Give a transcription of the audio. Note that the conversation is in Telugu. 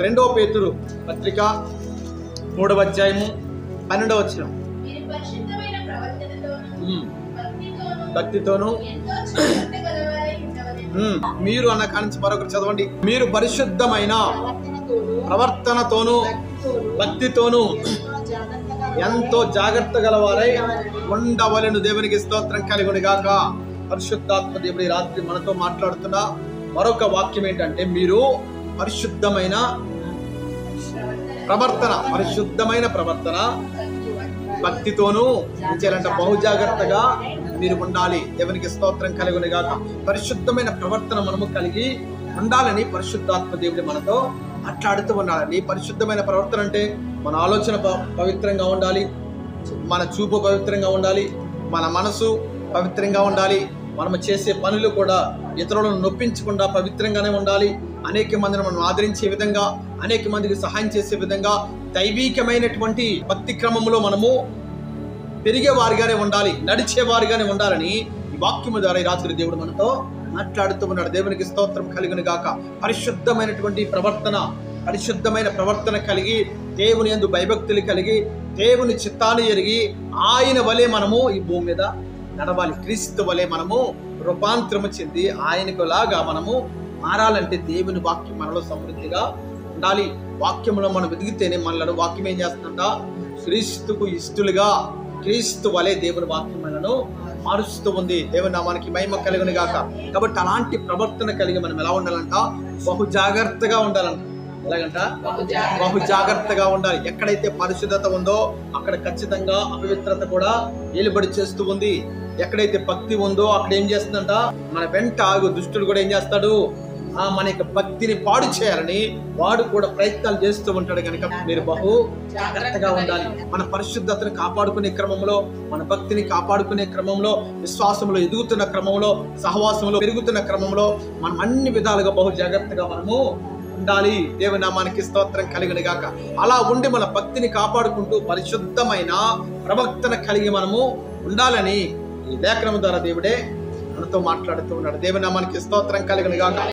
రెండవ పేతురు పత్రిక 3వ అధ్యాయము 12వ వచనం. భక్తితోను మీరు అన్న కానించి మరొకరు చదవండి. మీరు పరిశుద్ధమైన ప్రవర్తనతోను భక్తితోను ఎంతో జాగ్రత్త గలవారై ఉండవలెను. దేవునికి స్తోత్రం కలుగును గాక. పరిశుద్ధాత్మ దేవుడి రాత్రి మనతో మాట్లాడుతున్న మరొక వాక్యం ఏంటంటే, మీరు పరిశుద్ధమైన ప్రవర్తన భక్తితోనూ చేయాలంటే బహు జాగ్రత్తగా మీరు ఉండాలి. దేవునికి స్తోత్రం కలుగును గాక. పరిశుద్ధమైన ప్రవర్తన మనము కలిగి ఉండాలని పరిశుద్ధాత్మ దేవుడు మనతో మాట్లాడుతూ ఉండాలండి. పరిశుద్ధమైన ప్రవర్తన అంటే మన ఆలోచన పవిత్రంగా ఉండాలి, మన చూపు పవిత్రంగా ఉండాలి, మన మనసు పవిత్రంగా ఉండాలి, మనము చేసే పనులు కూడా ఇతరులను నొప్పించకుండా పవిత్రంగానే ఉండాలి. అనేక మందిని మనం ఆదరించే విధంగా, అనేక మందికి సహాయం చేసే విధంగా దైవికమైనటువంటి భక్తి క్రమంలో మనము పెరిగేవారిగానే ఉండాలి, నడిచేవారిగానే ఉండాలని ఈ వాక్యము ద్వారా ఈ రాత్రి దేవుడు మనతో మాట్లాడుతూ ఉన్నాడు. దేవునికి స్తోత్రం కలుగును గాక. పరిశుద్ధమైన ప్రవర్తన కలిగి, దేవుని యందు భయభక్తులు కలిగి, దేవుని చిత్తాన్ని ఎరిగి ఆయన వలె మనము ఈ భూమి మీద నడవాలి. క్రీస్తు వలె మనము రూపాంతరము చెంది ఆయనకు లాగా మనము మారాలంటే దేవుని వాక్యం మనలో సమృద్ధిగా ఉండాలి. వాక్యంలో మనం ఎదిగితేనే మనలను వాక్యం ఏం చేస్తుందంట, క్రీస్తుకు ఇష్టలుగా క్రీస్తు వలె దేవుని వాక్యం మనను మారుస్తూ ఉంది. దేవుని నామానికి మహిమ కలుగును గాక. కాబట్టి అలాంటి ప్రవర్తన కలిగి మనం ఎలా ఉండాలంట, బహు జాగ్రత్తగా ఉండాలంట. ఎలాగంట, బహు జాగ్రత్తగా ఉండాలి. ఎక్కడైతే పరిశుద్ధత ఉందో అక్కడ ఖచ్చితంగా అపవిత్రత కూడా ఏలుబడి చేస్తూ ఉంది. ఎక్కడైతే భక్తి ఉందో అక్కడ ఏం చేస్తుందంట, మన వెంట ఆగు దుష్టుడు కూడా ఏం చేస్తాడు, మన యొక్క భక్తిని పాడు చేయాలని వాడు కూడా ప్రయత్నాలు చేస్తూ ఉంటాడు. కనుక మీరు బహు జాగ్రత్తగా ఉండాలి. మన పరిశుద్ధతను కాపాడుకునే క్రమంలో, మన భక్తిని కాపాడుకునే క్రమంలో, విశ్వాసంలో ఎదుగుతున్న క్రమంలో, సహవాసంలో పెరుగుతున్న క్రమంలో మనం అన్ని విధాలుగా బహు జాగ్రత్తగా మనము ఉండాలి. దేవుని నామానికి స్తోత్రం కలుగును గాక. అలా ఉండి మన భక్తిని కాపాడుకుంటూ పరిశుద్ధమైన ప్రవక్తన కలిగి మనము ఉండాలని ఈ లేఖనం ద్వారా దేవుడే మనతో మాట్లాడుతూ ఉన్నాడు. దేవుని నామానికి స్తోత్రం కలుగును గాక.